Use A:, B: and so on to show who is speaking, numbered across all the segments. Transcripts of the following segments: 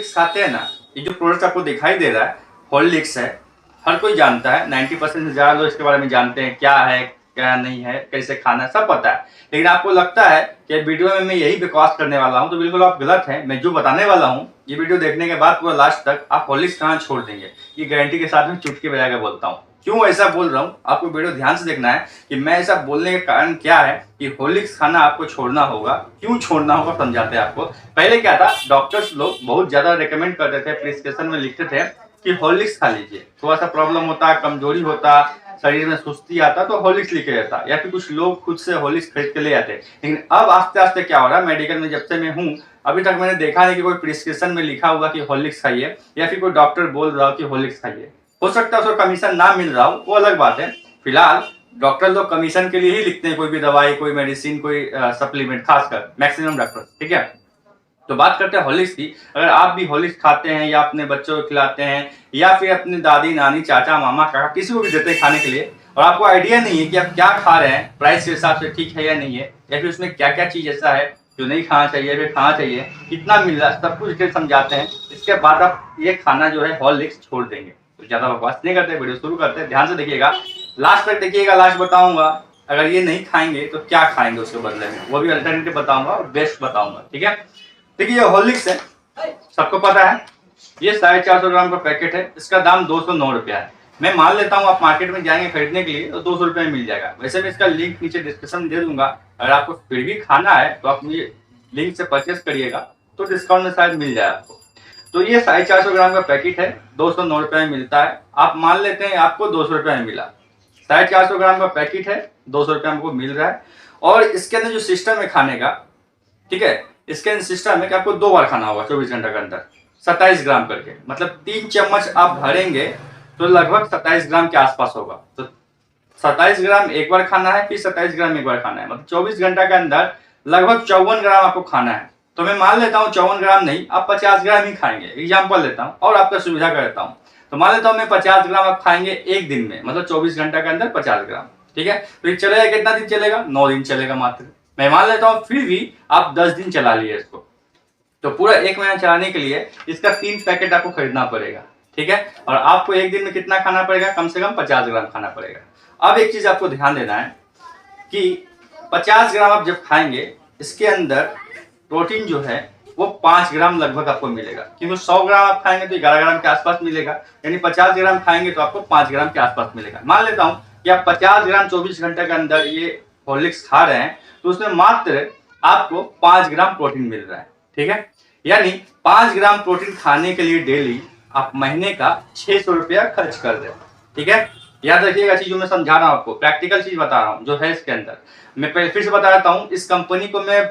A: Horlicks खाते हैं ना, ये जो प्रोडक्ट आपको दिखाई दे रहा है हॉर्लिक्स है, हर कोई जानता है, 90% से ज़्यादा लोग इसके बारे में जानते हैं क्या है क्या नहीं है, कैसे खाना है, सब पता है। लेकिन आपको लगता है कि वीडियो में मैं यही बकवास करने वाला हूँ, तो बिल्कुल आप गलत हैं। मैं जो बताने वाला हूँ ये वीडियो देखने के बाद पूरा लास्ट तक आप हॉर्लिक्स खाना छोड़ देंगे, ये गारंटी के साथ में चुटकी बजा के बोलता हूँ। क्यों ऐसा बोल रहा हूँ आपको वीडियो ध्यान से देखना है कि मैं ऐसा बोलने का कारण क्या है कि हॉर्लिक्स खाना आपको छोड़ना होगा। क्यों छोड़ना होगा समझाते हैं आपको। पहले क्या था, डॉक्टर्स लोग बहुत ज्यादा रिकमेंड करते थे, प्रिस्क्रिप्शन में लिखते थे कि हॉर्लिक्स खा लीजिए, थोड़ा सा प्रॉब्लम होता, कमजोरी होता, शरीर में सुस्ती आता तो हॉर्लिक्स लिखे रहता, या फिर कुछ लोग खुद से हॉर्लिक्स खरीद के ले आते। लेकिन अब आस्ते आस्ते क्या हो रहा है, मेडिकल में जब से मैं हूँ अभी तक मैंने देखा नहीं कि कोई प्रिस्क्रिप्शन में लिखा हुआ कि हॉर्लिक्स खाइए, या फिर कोई डॉक्टर बोल रहा हो कि हॉर्लिक्स खाइए। हो सकता है उसको कमीशन ना मिल रहा हो, वो अलग बात है। फिलहाल डॉक्टर लोग कमीशन के लिए ही लिखते हैं कोई भी दवाई, कोई मेडिसिन, कोई सप्लीमेंट, खासकर मैक्सिमम डॉक्टर। ठीक है, तो बात करते हैं हॉर्लिक्स की। अगर आप भी हॉर्लिक्स खाते हैं या अपने बच्चों को खिलाते हैं या फिर अपनी दादी नानी चाचा मामा काका किसी को भी देते हैं खाने के लिए, और आपको आइडिया नहीं है कि आप क्या खा रहे हैं, प्राइस के हिसाब से ठीक है या नहीं है, या फिर उसमें क्या क्या चीज ऐसा है जो नहीं खाना चाहिए, फिर खाना चाहिए, कितना मिल रहा है, सब कुछ डिटेल समझाते हैं। इसके बाद आप ये खाना जो है हॉर्लिक्स छोड़ देंगे। तो ज्यादा बकवास नहीं करते, वीडियो शुरू करते हैं, ध्यान से देखिएगा, लास्ट तक देखिएगा, लास्ट बताऊंगा अगर ये नहीं खाएंगे तो क्या खाएंगे उसके बदले में, वो भी अल्टरनेटिव बताऊंगा और बेस्ट बताऊंगा। ठीक है, देखिए ये हॉर्लिक्स है, सबको पता है, ये 450 ग्राम का पैकेट है, इसका दाम 209 रुपया है। मैं मान लेता हूँ आप मार्केट में जाएंगे खरीदने के लिए तो 200 रुपये में मिल जाएगा। वैसे मैं इसका लिंक नीचे डिस्क्रिप्शन में दे दूंगा, अगर आपको फिर भी खाना है तो आप मुझे लिंक से परचेस करिएगा तो डिस्काउंट में शायद मिल जाए आपको। तो ये 450 ग्राम का पैकेट है, 209 रुपये में मिलता है। आप मान लेते हैं आपको 200 रुपये में मिला, 450 ग्राम का पैकेट है, 200 रुपये हमको मिल रहा है। और इसके अंदर जो सिस्टम है खाने का, ठीक है, इसके अंदर सिस्टम है कि आपको 2 बार खाना होगा 24 घंटे के अंदर, 27 ग्राम करके, मतलब 3 चम्मच आप भरेंगे तो लगभग 27 ग्राम के आसपास होगा। तो 27 ग्राम एक बार खाना है, फिर 27 ग्राम एक बार खाना है, मतलब 24 घंटा के अंदर लगभग 54 ग्राम आपको खाना है। तो मैं मान लेता हूँ 54 ग्राम नहीं, आप 50 ग्राम ही खाएंगे, एग्जाम्पल लेता हूँ और आपका सुविधा कर देता हूँ। तो मान लेता हूँ मैं 50 ग्राम आप खाएंगे एक दिन में, मतलब 24 घंटा के अंदर 50 ग्राम। ठीक है, तो ये चलेगा कितना दिन चलेगा, 9 दिन चलेगा मात्र। मैं मान लेता हूँ फिर भी आप 10 दिन चला लिए इसको, तो पूरा 1 महीना चलाने के लिए इसका 3 पैकेट आपको खरीदना पड़ेगा। ठीक है, और आपको एक दिन में कितना खाना पड़ेगा, कम से कम 50 ग्राम खाना पड़ेगा। अब एक चीज आपको ध्यान देना है कि 50 ग्राम आप जब खाएंगे, इसके अंदर प्रोटीन जो है वो 5 ग्राम लगभग आपको मिलेगा, क्योंकि 100 ग्राम आप खाएंगे तो 11 ग्राम के आसपास मिलेगा, यानी 50 ग्राम खाएंगे तो आपको 5 ग्राम के आसपास मिलेगा। मान लेता हूँ कि आप 50 ग्राम 24 घंटे के अंदर ये हॉर्लिक्स खा रहे हैं, तो उसमें मात्र आपको 5 ग्राम प्रोटीन मिल रहा है। ठीक है, यानी 5 ग्राम प्रोटीन खाने के लिए डेली आप महीने का 600 रुपया खर्च कर रहे हो। ठीक है, याद रखिएगा चीज जो मैं समझा रहा हूँ आपको, प्रैक्टिकल चीज बता रहा हूँ जो है इसके अंदर। मैं फिर से बता देता हूँ, इस कंपनी को मैं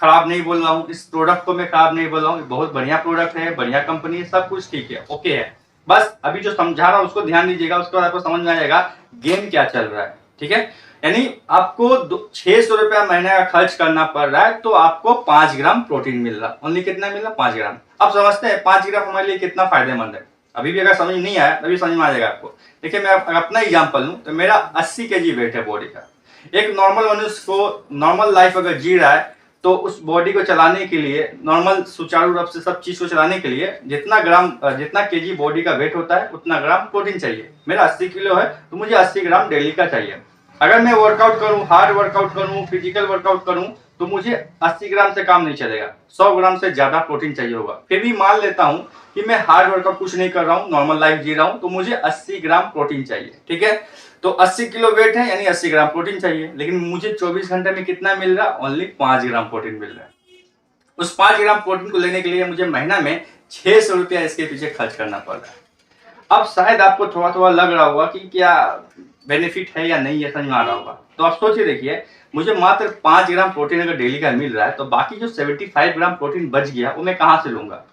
A: खराब नहीं बोल रहा हूँ, इस प्रोडक्ट को मैं खराब नहीं बोल रहा हूँ, बहुत बढ़िया प्रोडक्ट है, बढ़िया कंपनी है, सब कुछ ठीक है, ओके है। बस अभी जो समझा रहा हूँ उसको ध्यान दीजिएगा, उसके बाद आपको समझ में आ जाएगा गेम क्या चल रहा है। ठीक है, यानी आपको 600 रुपया महीने का खर्च करना पड़ रहा है तो आपको 5 ग्राम प्रोटीन मिल रहा है। ओनली कितना मिल रहा है, 5 ग्राम। अब समझते हैं 5 ग्राम हमारे लिए कितना फायदेमंद है। अभी भी अगर समझ नहीं आया अभी समझ में आ जाएगा आपको। देखिए मैं अपना एग्जाम्पल लूँ तो मेरा 80 kg वेट है बॉडी का। एक नॉर्मल मनुष्य को नॉर्मल लाइफ अगर जी रहा है तो उस बॉडी को चलाने के लिए, नॉर्मल सुचारू रूप से सब चीज को चलाने के लिए जितना केजी बॉडी का वेट होता है उतना ग्राम प्रोटीन चाहिए। मेरा 80 किलो है तो मुझे 80 ग्राम डेली का चाहिए। अगर मैं वर्कआउट करूं, हार्ड वर्कआउट करूं, फिजिकल वर्कआउट करूं तो मुझे 80 ग्राम से काम नहीं चलेगा, 100 ग्राम से ज्यादा प्रोटीन चाहिए होगा। फिर भी मान लेता हूं कि मैं हार्ड वर्कआउट कुछ नहीं कर रहा हूं, नॉर्मल लाइफ जी रहा हूं, तो मुझे 80 ग्राम प्रोटीन चाहिए। ठीक है, तो 80 किलो वेट है यानी 80 ग्राम प्रोटीन चाहिए, लेकिन मुझे 24 घंटे में कितना मिल रहा है, ओनली 5 ग्राम प्रोटीन मिल रहा है। उस 5 ग्राम प्रोटीन को लेने के लिए मुझे महीना में 600 रुपया इसके पीछे खर्च करना पड़ रहा है। अब शायद आपको थोड़ा थोड़ा लग रहा होगा कि क्या बेनिफिट है या नहीं है, समझ में आ रहा होगा। तो आप सोचिए, देखिए मुझे मात्र 5 ग्राम प्रोटीन अगर डेली का मिल रहा है तो बाकी जो 75 ग्राम प्रोटीन बच गया वो मैं कहाँ से लूंगा।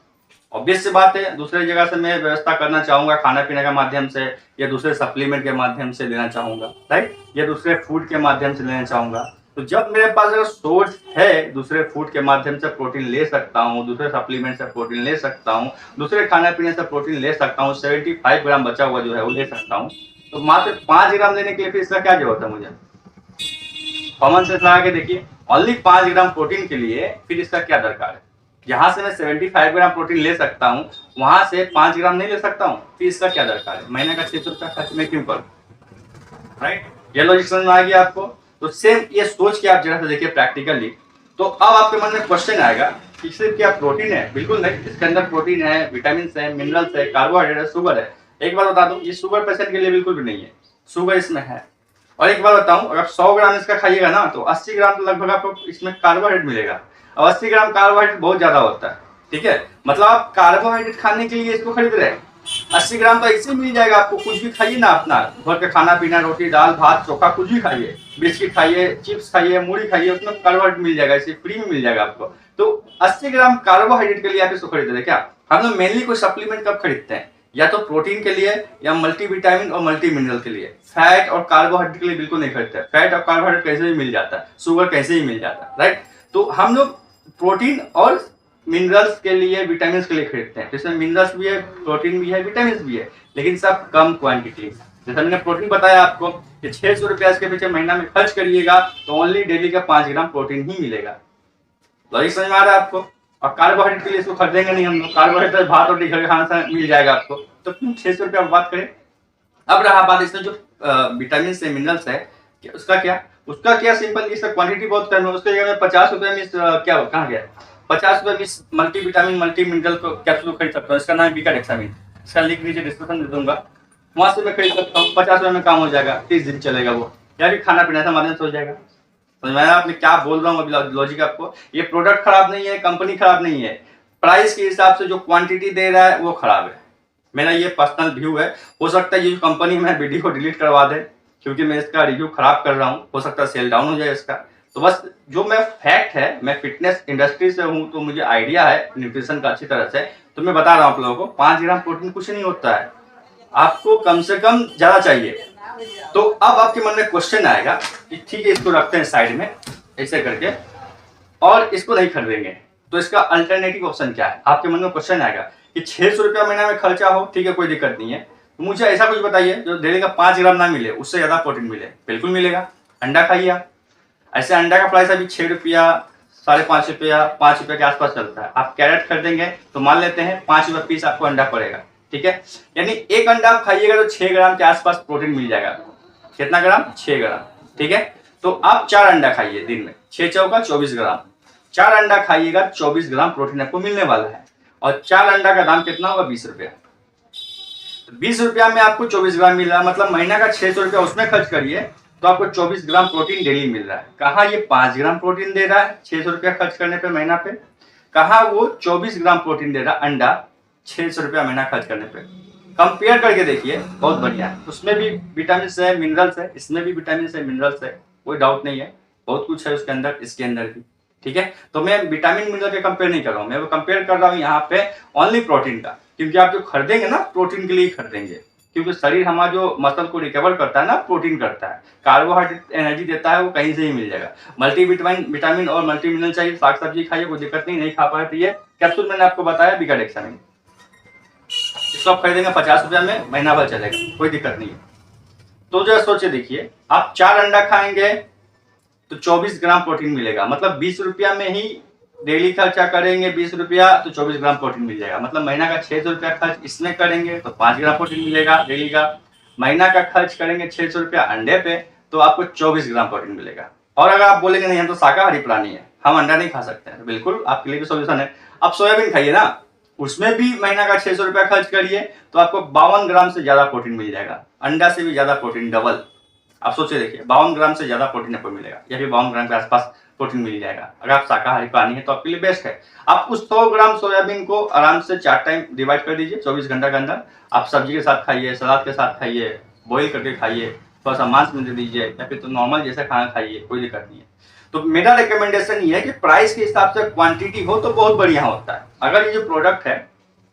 A: ऑब्वियस सी बात है, दूसरी जगह से मैं व्यवस्था करना चाहूंगा, खाना पीने के माध्यम से या दूसरे सप्लीमेंट के माध्यम से लेना चाहूंगा, राइट, या दूसरे फूड के माध्यम से लेना चाहूंगा। तो जब मेरे पास अगर सोर्स है, दूसरे फूड के माध्यम से प्रोटीन ले सकता हूँ, दूसरे सप्लीमेंट से प्रोटीन ले सकता हूँ, दूसरे खाने पीने से प्रोटीन ले सकता हूँ, 75 ग्राम बचा हुआ जो है वो ले सकता हूँ, तो मात्र 5 ग्राम लेने के लिए फिर इसका क्या जरूरत है मुझे। कॉमन सेंस लगा के देखिए, ओनली 5 ग्राम प्रोटीन के लिए फिर इसका क्या दरकार है। जहाँ से मैं 75 ग्राम प्रोटीन ले सकता हूँ वहां से 5 ग्राम नहीं ले सकता हूँ, फिर इसका क्या दरकार है? महीने का 600 रुपया खर्च मैं क्यों करूँ? राइट, ये लॉजिक समझ में आ गया आपको? तो सेम ये सोच के आप जरा सा देखिए प्रैक्टिकली, तो अब आपके मन में क्वेश्चन आएगा कि सिर्फ क्या प्रोटीन है? बिल्कुल नहीं, इसके अंदर प्रोटीन है, विटामिन है, मिनरल्स है, कार्बोहाइड्रेट है, शुगर है। एक बात बता दूं, ये शुगर पेशेंट के लिए बिल्कुल भी नहीं है, शुगर इसमें है। और एक बात बताऊं, अगर 100 ग्राम इसका खाइएगा ना तो 80 ग्राम तो लगभग आपको इसमें कार्बोहाइड्रेट मिलेगा, और 80 ग्राम कार्बोहाइड्रेट बहुत ज्यादा होता है। ठीक है, मतलब आप कार्बोहाइड्रेट खाने के लिए इसको खरीद रहे हैं। 80 ग्राम तो ऐसे मिल जाएगा आपको, कुछ भी खाइए ना अपना घर के खाना पीना, रोटी दाल भात चोखा कुछ भी खाइए, बिस्किट खाइए, चिप्स खाइए, मूढ़ी खाइए, उसमें कार्बोहाइड्रेट मिल जाएगा, इसे फ्री में मिल जाएगा आपको। तो 80 ग्राम कार्बोहाइड्रेट के लिए आप इसको खरीद रहे हैं क्या? हम लोग मेनली कोई सप्लीमेंट कब खरीदते हैं? या तो प्रोटीन के लिए या मल्टीविटामिन और मल्टी मिनरल के लिए। फैट और कार्बोहाइड्रेट के लिए बिल्कुल नहीं खरीदते। फैट और कार्बोहाइड्रेट कैसे भी मिल जाता है, शुगर कैसे ही मिल जाता है, राइट। तो हम लोग प्रोटीन और मिनरल्स के लिए, विटामिन के लिए खरीदते हैं, जिसमें मिनरल्स भी है, प्रोटीन भी है, विटामिन भी है, लेकिन सब कम क्वांटिटी। जैसे मैंने प्रोटीन बताया आपको कि 600 रुपया इसके पीछे महीना में खर्च करिएगा तो ओनली डेली का 5 ग्राम प्रोटीन ही मिलेगा। लॉजिक समझ में आ रहा है आपको? और कार्बोहाइड्रेट के लिए इसको खरीदेंगे नहीं हम लोग, कार्बोहाइड्रेट भात और घर खाना से मिल जाएगा आपको, तो क्यों 600 रुपया बात करें। अब रहा बात इसमें जो विटामिन से मिनरल्स है, उसका क्या? उसका क्या सिंपल, इसका क्वांटिटी बहुत कम है, उसके जगह में 50 रुपये में क्या कहाँ गया, 50 रुपये में मल्टी विटामिन मल्टी मिनरल को कैप्सूल खरीद सकता हूँ। इसका नाम है बिकाडेक्सामिन, इसका लिंक नीचे डिस्क्रिप्शन दे दूंगा, वहां से मैं खरीद सकता हूँ। 50 रुपये में काम हो जाएगा, 30 दिन चलेगा वो, या फिर खाना पीना माध्यम से हो जाएगा। तो मैं आपने क्या बोल रहा हूँ अभी लॉजिक आपको, ये प्रोडक्ट खराब नहीं है, कंपनी खराब नहीं है, प्राइस के हिसाब से जो क्वांटिटी दे रहा है वो खराब है। मेरा ये पर्सनल व्यू है। हो सकता है ये कंपनी में वीडियो को डिलीट करवा दे क्योंकि मैं इसका रिव्यू खराब कर रहा हूँ, हो सकता है सेल डाउन हो जाए इसका। तो बस जो मैं फैक्ट है, मैं फिटनेस इंडस्ट्री से हूँ तो मुझे आइडिया है न्यूट्रिशन का अच्छी तरह से, तो मैं बता रहा हूँ आप लोगों को 5 ग्राम प्रोटीन कुछ नहीं होता है, आपको कम से कम ज्यादा चाहिए। तो अब आपके मन में क्वेश्चन आएगा कि ठीक है इसको रखते हैं साइड में ऐसे करके और इसको नहीं खरीदेंगे, तो इसका अल्टरनेटिव ऑप्शन क्या है? आपके मन में क्वेश्चन आएगा कि 600 रुपया महीना में खर्चा हो, ठीक है कोई दिक्कत नहीं है, तो मुझे ऐसा कुछ बताइए जो डेली का 5 ग्राम ना मिले, उससे ज्यादा प्रोटीन मिले। बिल्कुल मिलेगा, अंडा खाइए आप। ऐसे अंडा का प्राइस अभी 6 रुपया, 5.5 रुपया, 5 रुपये के आसपास चलता है। आप कैरेट खरीदेंगे तो मान लेते हैं 5 रुपये पीस आपको अंडा पड़ेगा, ठीक है, यानी एक अंडा आप खाइएगा तो 6 ग्राम के आसपास प्रोटीन मिल जाएगा। कितना ग्राम? 6 ग्राम, ठीक है। तो आप 4 अंडा खाइए दिन में, 6 चौका 24 ग्राम, 4 अंडा खाइएगा 24 ग्राम प्रोटीन आपको मिलने वाला है। और 4 अंडा का दाम कितना होगा? 20 रुपया। 20 रुपया में आपको 24 ग्राम मिल रहा है, मतलब महीना का 600 रुपया उसमें खर्च करिए तो आपको 24 ग्राम प्रोटीन डेली मिल रहा है। कहाँ ये 5 ग्राम प्रोटीन दे रहा है 600 रुपया खर्च करने पे महीना पे, कहाँ वो 24 ग्राम प्रोटीन दे रहा है अंडा 600 रुपया महीना खर्च करने पे। कंपेयर करके देखिए, बहुत बढ़िया है। उसमें भी विटामिन है, मिनरल्स है, इसमें भी विटामिन है, मिनरल्स है, कोई डाउट नहीं है, बहुत कुछ है उसके अंदर, इसके अंदर भी, ठीक है। तो मैं विटामिन मिनरल के कंपेयर नहीं कर रहा हूँ, मैं वो कंपेयर कर रहा हूँ यहाँ पे ओनली प्रोटीन का, क्योंकि आप जो खरीदेंगे ना प्रोटीन के लिए खरीदेंगे, क्योंकि शरीर हमारा जो मसल को रिकवर करता है ना, प्रोटीन करता है, कार्बोहाइड्रेट एनर्जी देता है, वो कहीं से ही मिल जाएगा। मल्टी विटामिन और मल्टी मिनरल चाहिए, साग सब्जी खाइए, कोई दिक्कत नहीं खा पाए तो ये कैप्सूल मैंने आपको बताया बिकाडेक्सामिन, इसको आप खरीदेंगे 50 रुपया में, महीना भर चलेगा, कोई दिक्कत नहीं है। तो जो सोचे देखिए, आप 4 अंडा खाएंगे तो 24 ग्राम प्रोटीन मिलेगा, मतलब 20 रुपया में ही डेली खर्चा करेंगे 20 रुपया तो 24 ग्राम प्रोटीन मिल जाएगा। मतलब महीना का 600 रुपया खर्च इसमें करेंगे तो 5 ग्राम प्रोटीन मिलेगा डेली का। महीना का खर्च करेंगे 600 रुपया अंडे पे तो आपको 24 ग्राम प्रोटीन मिलेगा। और अगर आप बोलेंगे नहीं हम तो शाकाहारी प्राणी है, हम अंडा नहीं खा सकते हैं, तो बिल्कुल आपके लिए भी सोल्यूशन है, आप सोयाबीन खाइए ना, उसमें भी महीना का 600 रुपया खर्च करिए तो आपको 52 ग्राम से ज्यादा प्रोटीन मिल जाएगा, अंडा से भी ज्यादा प्रोटीन, डबल। आप सोचिए देखिए, 52 ग्राम से ज्यादा प्रोटीन आपको मिलेगा, या फिर 52 ग्राम के आसपास प्रोटीन मिल जाएगा। अगर आप शाकाहारी प्राणी है तो आपके लिए बेस्ट है। आप उस 100 ग्राम सोयाबीन को आराम से 4 टाइम डिवाइड कर दीजिए 24 घंटा के अंदर, आप सब्जी के साथ खाइए, सलाद के साथ खाइए, बॉईल करके खाइए, थोड़ा सा मांस में दे दीजिए, या फिर तो नॉर्मल जैसा खाना खाइए, कोई दिक्कत नहीं है। तो मेरा रिकमेंडेशन ये है कि प्राइस के हिसाब से क्वांटिटी हो तो बहुत बढ़िया होता है। अगर ये जो प्रोडक्ट है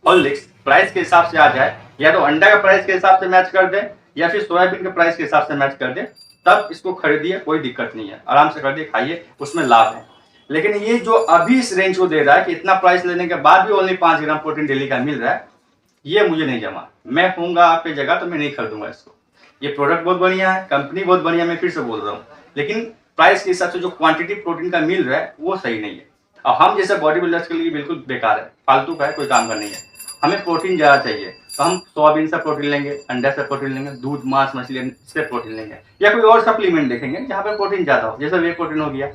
A: हॉर्लिक्स प्राइस के हिसाब से आ जाए, या तो अंडा का प्राइस के हिसाब से मैच कर दे, या फिर सोयाबीन के प्राइस के हिसाब से मैच कर दे, तब इसको खरीदिए, कोई दिक्कत नहीं है, आराम से खरीदिए, खाइए, उसमें लाभ है। लेकिन ये जो अभी इस रेंज को दे रहा है कि इतना प्राइस लेने के बाद भी ओनली 5 ग्राम प्रोटीन डेली का मिल रहा है, ये मुझे नहीं जमा। मैं होऊंगा आपकी जगह तो मैं नहीं खरीदूंगा इसको। ये प्रोडक्ट बहुत बढ़िया है, कंपनी बहुत बढ़िया, मैं फिर से बोल रहा हूँ, लेकिन प्राइस के हिसाब से जो क्वांटिटी प्रोटीन का मिल रहा है वो सही नहीं है। और हम जैसे बॉडी बिल्डर्स के लिए बिल्कुल बेकार है, फालतू का है, कोई काम का नहीं है। हमें प्रोटीन ज़्यादा चाहिए, तो हम सोयाबीन से प्रोटीन लेंगे, अंडे से प्रोटीन लेंगे, दूध, मांस, मछली से प्रोटीन लेंगे, या कोई और सप्लीमेंट देखेंगे जहाँ पे प्रोटीन ज़्यादा हो, जैसे वे प्रोटीन हो गया,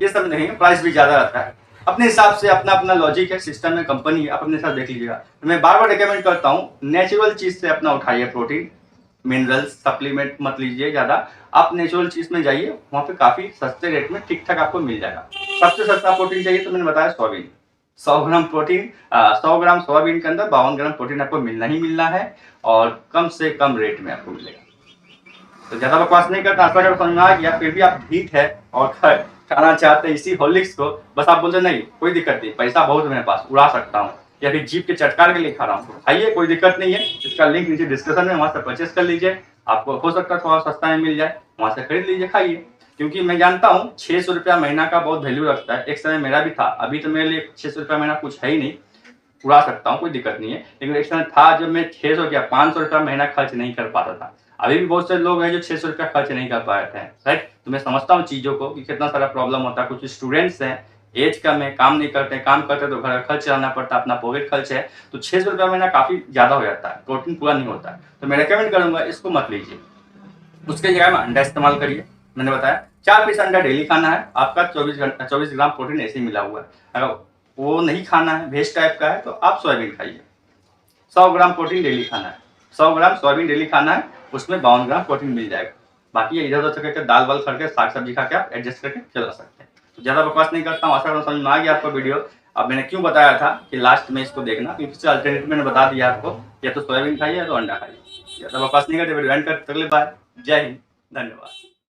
A: ये सब देखेंगे। प्राइस भी ज़्यादा रहता है। अपने हिसाब से अपना अपना लॉजिक है, सिस्टम है, कंपनी है, आप अपने साथ देख लीजिएगा। तो मैं बार बार रिकमेंड करता हूँ, नेचुरल चीज़ से अपना उठाइए प्रोटीन, मिनरल्स, सप्लीमेंट मत लीजिए ज़्यादा, आप नेचुरल चीज़ में जाइए, वहाँ पे काफ़ी सस्ते रेट में ठीक ठाक आपको मिल जाएगा। सबसे सस्ता प्रोटीन चाहिए तो मैंने बताया सोयाबीन, 100 ग्राम प्रोटीन, 100 ग्राम सोयाबीन के अंदर 52 ग्राम प्रोटीन आपको मिलना ही मिलना है, और कम से कम रेट में आपको मिलेगा। तो ज़्यादा बकवास नहीं करता, आशा करता समझ में आ गया। फिर भी आप ढीठ है और खाना चाहते हैं इसी हॉर्लिक्स को, बस आप बोलते नहीं कोई दिक्कत नहीं, पैसा बहुत है मेरे पास, उड़ा सकता हूँ, या फिर जीप के चटकार के लिए खा रहा हूँ, खाइए, कोई दिक्कत नहीं है। इसका लिंक नीचे डिस्क्रिप्शन में, वहाँ से परचेस कर लीजिए, आपको हो सकता है थोड़ा सस्ता में मिल जाए, वहाँ से खरीद लीजिए, खाइए। क्योंकि मैं जानता हूँ 600 रुपया महीना का बहुत वैल्यू रखता है, एक समय मेरा भी था, अभी तो मेरे लिए 600 रुपया महीना कुछ है ही नहीं, उड़ा सकता हूँ, कोई दिक्कत नहीं है। लेकिन एक समय था जब मैं 600 या 500 रुपया महीना खर्च नहीं कर पाता था। अभी भी बहुत से लोग हैं जो 600 रुपया खर्च नहीं कर पा रहे हैं, राइट। तो मैं समझता हूँ चीज़ों को कि कितना सारा प्रॉब्लम होता है। कुछ स्टूडेंट्स हैं, एज कम है, काम नहीं करते, काम करते तो घर का खर्च चलाना पड़ता, अपना पॉकेट खर्च है, तो 600 रुपया महीना काफ़ी ज़्यादा हो जाता है, प्रोटीन पूरा नहीं होता है। तो मैं रिकमेंड करूँगा इसको मत लीजिए, उसके जगह में अंडा इस्तेमाल करिए। मैंने बताया 4 पीस अंडा डेली खाना है, आपका 24 ग्राम प्रोटीन ऐसे ही मिला हुआ है। अगर वो नहीं खाना है, वेज टाइप का है, तो आप सोयाबीन खाइए। 100 ग्राम प्रोटीन डेली खाना है, 100 ग्राम सोयाबीन डेली खाना है, उसमें 52 ग्राम प्रोटीन मिल जाएगा। बाकी इधर उधर से करके दाल वाल करके साग सब्जी खा के आप एडजस्ट करके चला सकते हैं। तो ज़्यादा बकवास नहीं करता हूँ, आशा करता हूँ समझ में आ गया आपको वीडियो। अब मैंने क्यों बताया था कि लास्ट में इसको देखना, क्योंकि इससे अल्टरनेटिव मैंने बता दिया आपको, या तो सोयाबीन खाइए या तो अंडा खाइए। ज़्यादा बकवास नहीं करते, वीडियो एंड करते, बाय, जय हिंद, धन्यवाद।